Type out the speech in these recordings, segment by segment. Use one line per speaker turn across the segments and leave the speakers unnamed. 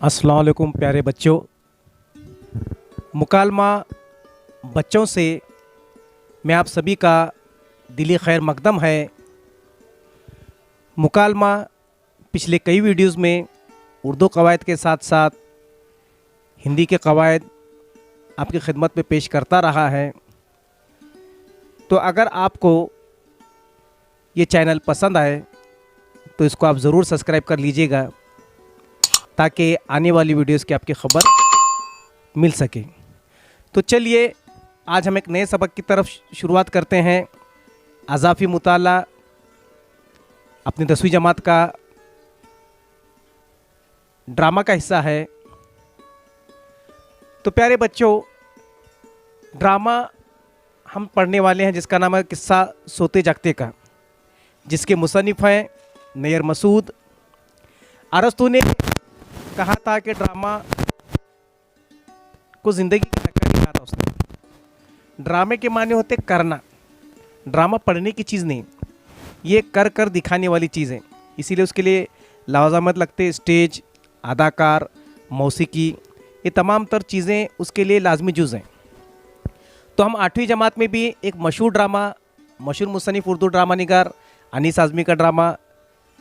अस्सलाम वालेकुम प्यारे बच्चों। मुकालमा बच्चों से मैं आप सभी का दिली खैर मकदम है। मुकालमा पिछले कई वीडियोज़ में उर्दू कवायद के साथ साथ हिंदी के कवायद आपकी खिदमत में पेश करता रहा है। तो अगर आपको ये चैनल पसंद आए तो इसको आप ज़रूर सब्सक्राइब कर लीजिएगा ताकि आने वाली वीडियोस की आपकी खबर मिल सके। तो चलिए आज हम एक नए सबक की तरफ शुरुआत करते हैं। अज़ाफ़ी मुताला अपनी 10वीं जमात का ड्रामा का हिस्सा है। तो प्यारे बच्चों, ड्रामा हम पढ़ने वाले हैं जिसका नाम है किस्सा सोते जागते का, जिसके मुसन्निफ़ हैं नैयर मसूद। अरस्तू ने कहा था कि ड्रामा को ज़िंदगी की टक्कर नहीं कहा था उसने। ड्रामे के माने होते करना, ड्रामा पढ़ने की चीज़ नहीं, ये कर कर दिखाने वाली चीज़ है। इसीलिए उसके लिए लावाज़ामत लगते, स्टेज, अदाकार, मौसीकी, ये तमाम तर चीज़ें उसके लिए लाजमी जुज़ हैं। तो हम 8वीं जमात में भी एक मशहूर ड्रामा, मशहूर मुसन्निफ़ उर्दू ड्रामा निगार अनीस आज़मी का ड्रामा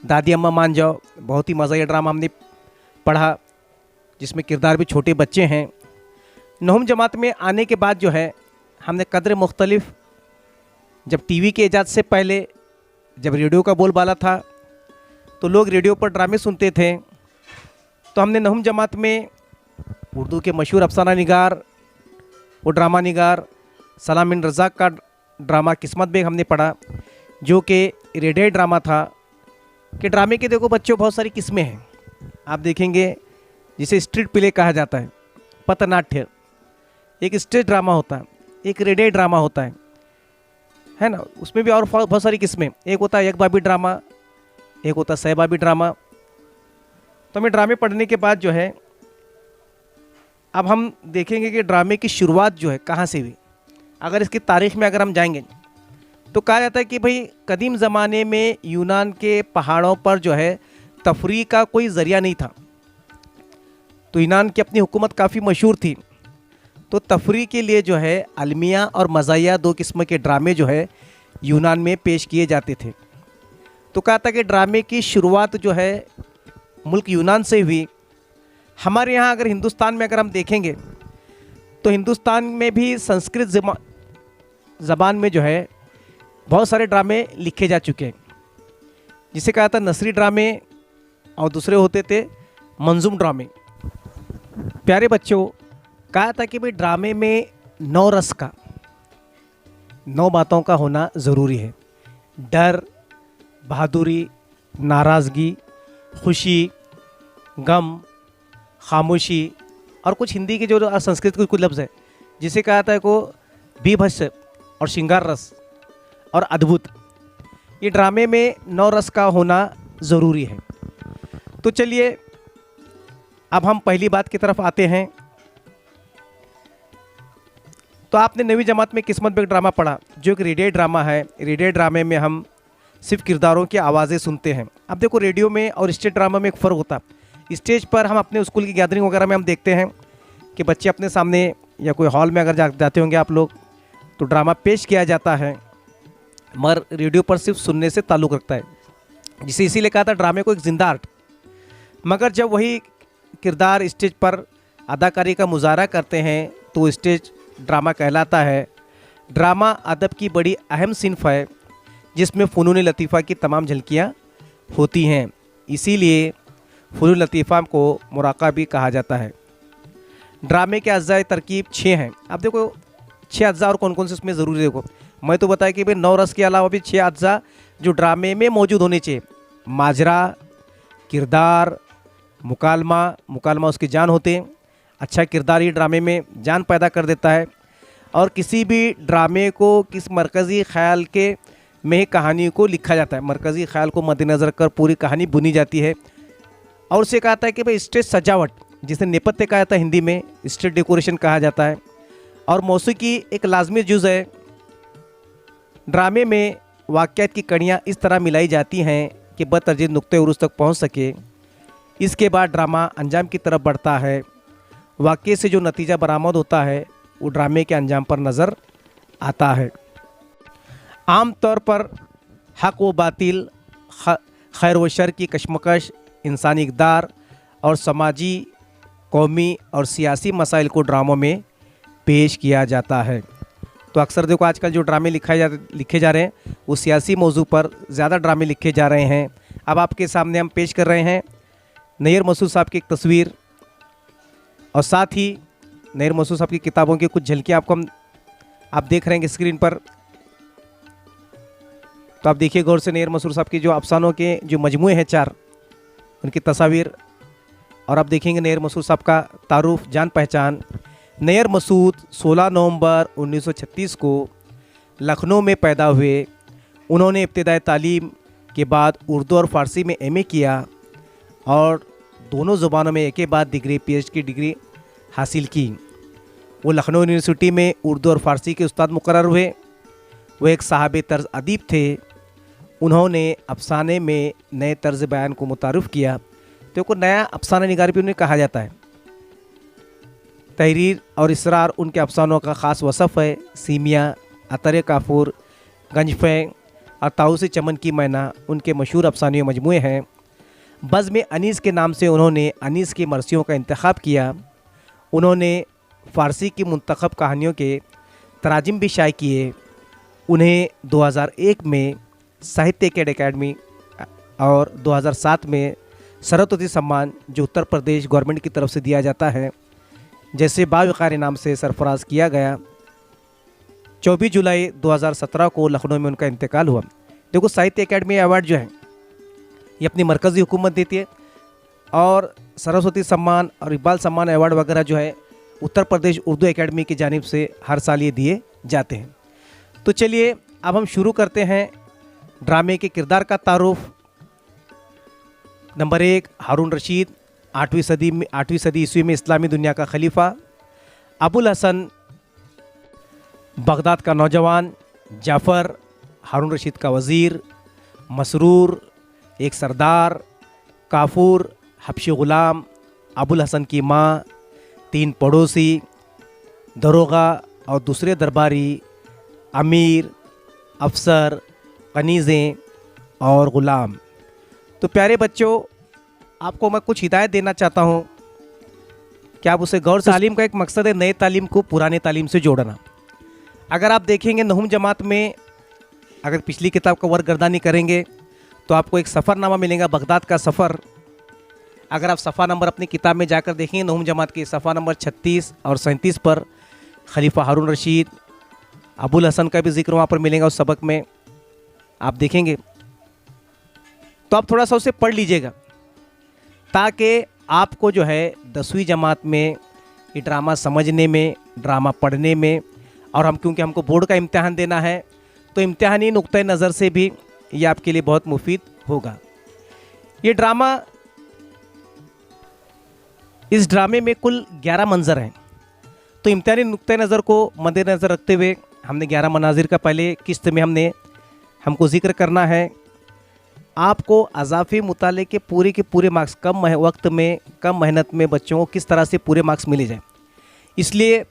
दादी अम्मा मान जाओ, बहुत ही मज़ा, ये ड्रामा हमने पढ़ा, जिसमें किरदार भी छोटे बच्चे हैं। 9वीं जमात में आने के बाद जो है हमने कदर मुख्तलिफ, जब टीवी के इजाज़त से पहले जब रेडियो का बोलबाला था तो लोग रेडियो पर ड्रामे सुनते थे, तो हमने 9वीं जमात में उर्दू के मशहूर अफसाना निगार, वो ड्रामा निगार सलाम बिन रज़ाक का ड्रामा किस्मत बेग हमने पढ़ा, जो कि रेडियो ड्रामा था। कि ड्रामे के देखो बच्चों बहुत सारी किस्में हैं, आप देखेंगे जिसे स्ट्रीट प्ले कहा जाता है, पथनाट्य, एक स्टेज ड्रामा होता है, एक रेडियो ड्रामा होता है ना। उसमें भी और बहुत सारी किस्में, एक होता है एक बाबी ड्रामा, एक होता है सहबाबी ड्रामा। तो हमें ड्रामे पढ़ने के बाद जो है अब हम देखेंगे कि ड्रामे की शुरुआत जो है कहाँ से हुई। अगर इसकी तारीख़ में अगर हम जाएंगे तो कहा जाता है कि भाई कदीम ज़माने में यूनान के पहाड़ों पर जो है तफरीह का कोई ज़रिया नहीं था। तो यूनान की अपनी हुकूमत काफ़ी मशहूर थी, तो तफरीह के लिए जो है अलमिया और मज़ाहिया 2 किस्म के ड्रामे जो है यूनान में पेश किए जाते थे। तो कहा था कि ड्रामे की शुरुआत जो है मुल्क यूनान से हुई। हमारे यहाँ अगर हिंदुस्तान में अगर हम देखेंगे तो हिंदुस्तान में भी संस्कृत ज़बान में जो है बहुत सारे ड्रामे लिखे जा चुके हैं, जिसे कहा था नसरी ड्रामे, और दूसरे होते थे मंजूम ड्रामे। प्यारे बच्चों, कहा था कि भाई ड्रामे में 9 रस का, 9 बातों का होना ज़रूरी है। डर, बहादुरी, नाराज़गी, खुशी, गम, खामोशी, और कुछ हिंदी के जो संस्कृत के कुछ लफ्ज़ है जिसे कहा था को बीभत्स और श्रृंगार रस और अद्भुत। ये ड्रामे में 9 रस का होना ज़रूरी है। तो चलिए अब हम पहली बात की तरफ आते हैं। तो आपने 9वीं जमात में किस्मत बेग ड्रामा पढ़ा, जो एक रेडियो ड्रामा है। रेडियो ड्रामे में हम सिर्फ किरदारों की आवाज़ें सुनते हैं। अब देखो रेडियो में और स्टेज ड्रामा में एक फ़र्क होता है। स्टेज पर हम अपने स्कूल की गैदरिंग वगैरह में हम देखते हैं कि बच्चे अपने सामने या कोई हॉल में अगर जाते होंगे आप लोग, तो ड्रामा पेश किया जाता है, मगर रेडियो पर सिर्फ सुनने से ताल्लुक़ रखता है, जिसे इसीलिए कहा था ड्रामे को एक जिंदा आर्ट। मगर जब वही किरदार स्टेज पर अदाकारी का मुजाहरा करते हैं तो स्टेज ड्रामा कहलाता है। ड्रामा अदब की बड़ी अहम सिन्फ है जिसमें फ़नून लतीफ़ा की तमाम झलकियाँ होती हैं, इसीलिए फ़नून लतीफ़ा को मुराक़ा भी कहा जाता है। ड्रामे के अज़्ज़ाए तरकीब 6 हैं। अब देखो 6 अज़्ज़ा और कौन कौन से इसमें ज़रूरी, देखो मैं तो बताया कि भाई 9 रस के अलावा भी 6 अज़्ज़ा जो ड्रामे में मौजूद होने चाहिए। माजरा, किरदार, मुकालमा उसकी जान होते हैं। अच्छा किरदार ही ड्रामे में जान पैदा कर देता है, और किसी भी ड्रामे को किस मरकज़ी ख़्याल के में कहानी को लिखा जाता है, मरकज़ी ख़्याल को मद्देनज़र कर पूरी कहानी बुनी जाती है। और उसे कहा था कि भाई स्टेज सजावट, जिसे नेपथ्य कहा जाता है, हिंदी में स्टेज डेकोरेशन कहा जाता है। और मौसीकी एक लाजमी जुज़ है। ड्रामे में वाक़यात की कड़ियाँ इस तरह मिलाई जाती हैं कि बतदरीज नुक्ते उरूज तक पहुँच सके। इसके बाद ड्रामा अंजाम की तरफ बढ़ता है। वाक़ये से जो नतीजा बरामद होता है वो ड्रामे के अंजाम पर नज़र आता है। आम तौर पर हक़ व बातिल, खैर व शर की कशमकश, इंसानी इक़दार और समाजी, कौमी और सियासी मसाइल को ड्रामों में पेश किया जाता है। तो अक्सर देखो आजकल जो ड्रामे लिखे जा रहे हैं वो सियासी मौजू पर ज़्यादा ड्रामे लिखे जा रहे हैं। अब आपके सामने हम पेश कर रहे हैं नैयर मसूद साहब की एक तस्वीर और साथ ही नैयर मसूद साहब की किताबों की कुछ झलकियाँ आप देख रहे हैं स्क्रीन पर। तो आप देखिए गौर से नैयर मसूद साहब की जो अफसानों के जो मजमूए हैं 4, उनकी तस्वीर। और आप देखेंगे नैयर मसूद साहब का तारुफ, जान पहचान। नैयर मसूद 16 नवंबर 1936 को लखनऊ में पैदा हुए। उन्होंने इब्तिदाई तालीम के बाद उर्दू और फ़ारसी में एमए किया और दोनों ज़ुबानों में एक के बाद डिग्री पीएचडी की डिग्री हासिल की। वो लखनऊ यूनिवर्सिटी में उर्दू और फ़ारसी के उस्ताद मुकर्रर हुए। वो एक साहब तर्ज अदीब थे। उन्होंने अफसाने में नए तर्ज बयान को मुतारुफ़ किया। तो को नया अफसाना निगार भी उन्हें कहा जाता है। तहरीर और इसरार उनके अफसानों का ख़ास वसफ़ है। सीमिया, अतर काफूर, गंजफे और ताऊस चमन की मैना उनके मशहूर अफसानी मजमूए हैं। बज़्म अनीस के नाम से उन्होंने अनीस की मरसियों का इंतखाब किया। उन्होंने फ़ारसी की मुंतखब कहानियों के तराजिम भी शाये किए। उन्हें 2001 में साहित्य अकेडमी और 2007 में सरस्वती सम्मान जो उत्तर प्रदेश गवर्नमेंट की तरफ से दिया जाता है, जैसे बावक़ार इनाम से सरफराज किया गया। 24 जुलाई 2017 को लखनऊ में उनका इंतकाल हुआ। देखो साहित्य अकेडमी अवार्ड जो है ये अपनी मरकज़ी हुकूमत देती है और सरस्वती सम्मान और इकबाल सम्मान अवार्ड वगैरह जो है उत्तर प्रदेश उर्दू एकेडमी की जानिब से हर साल ये दिए जाते हैं। तो चलिए अब हम शुरू करते हैं ड्रामे के किरदार का तारुफ। नंबर 1, हारून रशीद, 8वीं सदी ईस्वी में इस्लामी दुनिया का खलीफा। अबुल हसन, बगदाद का नौजवान। जाफ़र, हारून रशीद का वज़ीर। मसरूर, एक सरदार। काफूर, हबशी ग़ुलाम। अबुल हसन की माँ, 3 पड़ोसी, दरोगा और दूसरे दरबारी, अमीर, अफसर, कनीज़ें और ग़ुलाम। तो प्यारे बच्चों, आपको मैं कुछ हिदायत देना चाहता हूँ कि आप उसे गौर से। तालीम का एक मकसद है नए तालीम को पुराने तालीम से जोड़ना। अगर आप देखेंगे नहुम जमात में, अगर पिछली किताब का वर्गर्दानी करेंगे तो आपको एक सफ़रनामा मिलेगा, बगदाद का सफ़र। अगर आप सफ़ा नंबर अपनी किताब में जाकर देखेंगे नहुम जमात के सफ़ा नंबर 36 और 37 पर खलीफा हारून रशीद, अबुल हसन का भी जिक्र वहाँ पर मिलेगा उस सबक में, आप देखेंगे। तो आप थोड़ा सा उसे पढ़ लीजिएगा ताकि आपको जो है 10वीं जमात में ये ड्रामा समझने में, ड्रामा पढ़ने में, और क्योंकि हमको बोर्ड का इम्तिहान देना है तो इम्तिहानी नुक्ते नज़र से भी ये आपके लिए बहुत मुफीद होगा। ये ड्रामा, इस ड्रामे में कुल 11 मंजर हैं। तो इम्तिहानी नुक्ते नज़र को मद्देनज़र रखते हुए हमने 11 मनाजिर का पहले किस्त में हमको जिक्र करना है। आपको अज़ाफ़ी मुताले के पूरे मार्क्स कम वक्त में, कम मेहनत में बच्चों को किस तरह से पूरे मार्क्स मिले जाए, इसलिए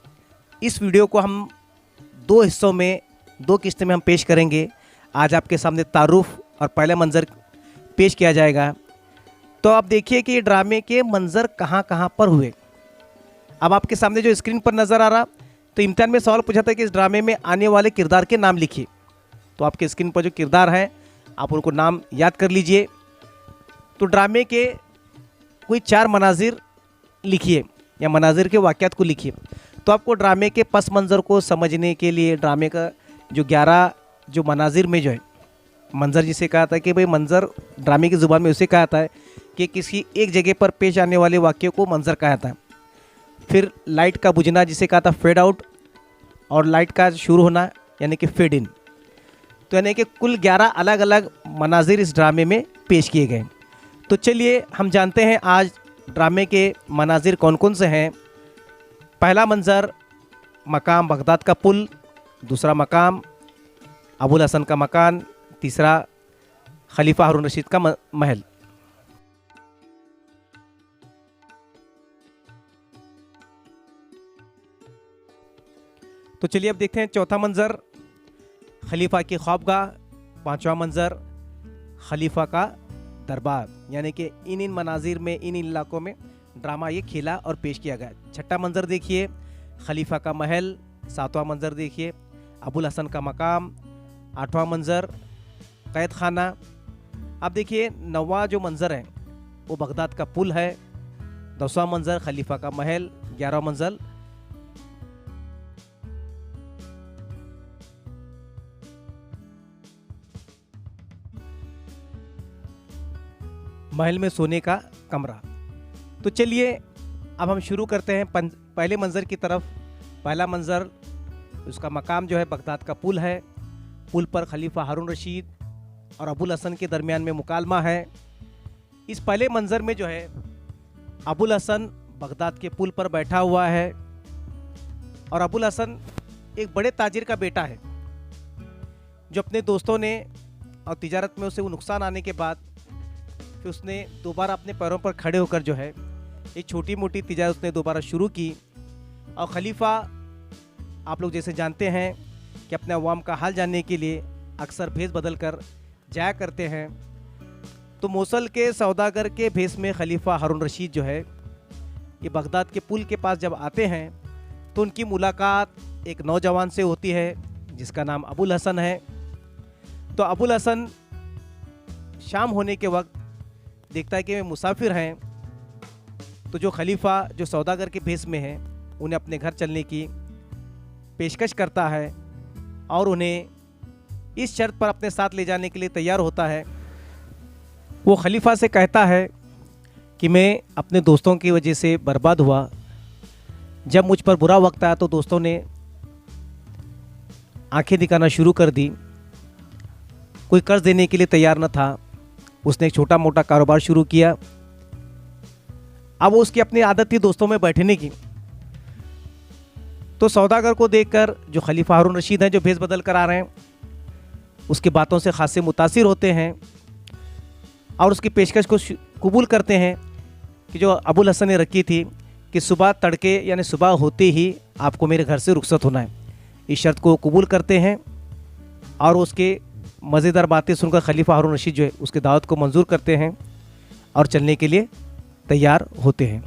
इस वीडियो को हम 2 हिस्सों में, 2 किस्त में हम पेश करेंगे। आज आपके सामने तारुफ और पहला मंज़र पेश किया जाएगा। तो आप देखिए कि ये ड्रामे के मंज़र कहाँ कहाँ पर हुए। अब आपके सामने जो स्क्रीन पर नज़र आ रहा, तो इम्तिहान में सवाल पूछा था कि इस ड्रामे में आने वाले किरदार के नाम लिखिए। तो आपके स्क्रीन पर जो किरदार हैं आप उनको नाम याद कर लीजिए। तो ड्रामे के कोई 4 मनाजिर लिखिए या मनाजिर के वाक़यात को लिखिए। तो आपको ड्रामे के पस मंज़र को समझने के लिए ड्रामे का जो 11 जो मनाजिर में जो है, मंज़र जिसे कहा था कि भाई मंज़र ड्रामे की ज़ुबान में उसे कहा था कि किसी एक जगह पर पेश आने वाले वाक़ये को मंज़र कहा था। फिर लाइट का बुझना जिसे कहा था फेड आउट, और लाइट का शुरू होना यानी कि फेड इन। तो यानी कि कुल 11 अलग अलग मनाजिर इस ड्रामे में पेश किए गए। तो चलिए हम जानते हैं आज ड्रामे के मनाजिर कौन कौन से हैं। पहला मंज़र, मकाम बगदाद का पुल। दूसरा मकाम अबुल हसन का मकान। तीसरा खलीफा हारून रशीद का महल। तो चलिए अब देखते हैं चौथा मंजर, खलीफा की ख्वाबगाह। पांचवा मंजर, खलीफा का दरबार। यानी कि इन मनाजिर में, इन इलाकों में ड्रामा ये खेला और पेश किया गया। छठा मंजर देखिए, खलीफा का महल। सातवां मंजर देखिए, अबुल हसन का मकाम। आठवां मंजर, कैद खाना। अब देखिए नौवां जो मंजर है वो बगदाद का पुल है। 10वां मंजर खलीफा का महल। 11वां मंजर महल में सोने का कमरा। तो चलिए अब हम शुरू करते हैं पहले मंजर की तरफ। पहला मंजर, उसका मकाम जो है बगदाद का पुल है। पुल पर खलीफा हारून रशीद और अबुल हसन के दरमियान में मुकालमा है। इस पहले मंजर में जो है अबुल हसन बगदाद के पुल पर बैठा हुआ है और अबुल हसन एक बड़े ताजिर का बेटा है जो अपने दोस्तों ने और तिजारत में उसे वो नुकसान आने के बाद फिर उसने दोबारा अपने पैरों पर खड़े होकर जो है एक छोटी मोटी तिजारत उसने दोबारा शुरू की। और खलीफा, आप लोग जैसे जानते हैं कि अपने अवाम का हाल जानने के लिए अक्सर भेस बदल कर जाया करते हैं। तो मोसल के सौदागर के भेस में खलीफा हारून रशीद जो है ये बगदाद के पुल के पास जब आते हैं तो उनकी मुलाकात एक नौजवान से होती है जिसका नाम अबुल हसन है। तो अबुल हसन शाम होने के वक्त देखता है कि वे मुसाफिर हैं। तो जो खलीफा जो सौदागर के भेस में है उन्हें अपने घर चलने की पेशकश करता है और उन्हें इस शर्त पर अपने साथ ले जाने के लिए तैयार होता है। वो खलीफा से कहता है कि मैं अपने दोस्तों की वजह से बर्बाद हुआ। जब मुझ पर बुरा वक्त आया तो दोस्तों ने आंखें दिखाना शुरू कर दी। कोई कर्ज देने के लिए तैयार न था। उसने एक छोटा मोटा कारोबार शुरू किया। अब उसकी अपनी आदत थी दोस्तों में बैठने की। तो सौदागर को देखकर जो खलीफा हारून रशीद हैं जो भेस बदल कर आ रहे हैं उसकी बातों से खासे मुतासिर होते हैं और उसकी पेशकश को कबूल करते हैं कि जो अबुल हसन ने रखी थी कि सुबह तड़के यानी सुबह होते ही आपको मेरे घर से रुखसत होना है। इस शर्त को कबूल करते हैं और उसके मज़ेदार बातें सुनकर खलीफा हारून रशीद जो है उसके दावत को मंजूर करते हैं और चलने के लिए तैयार होते हैं।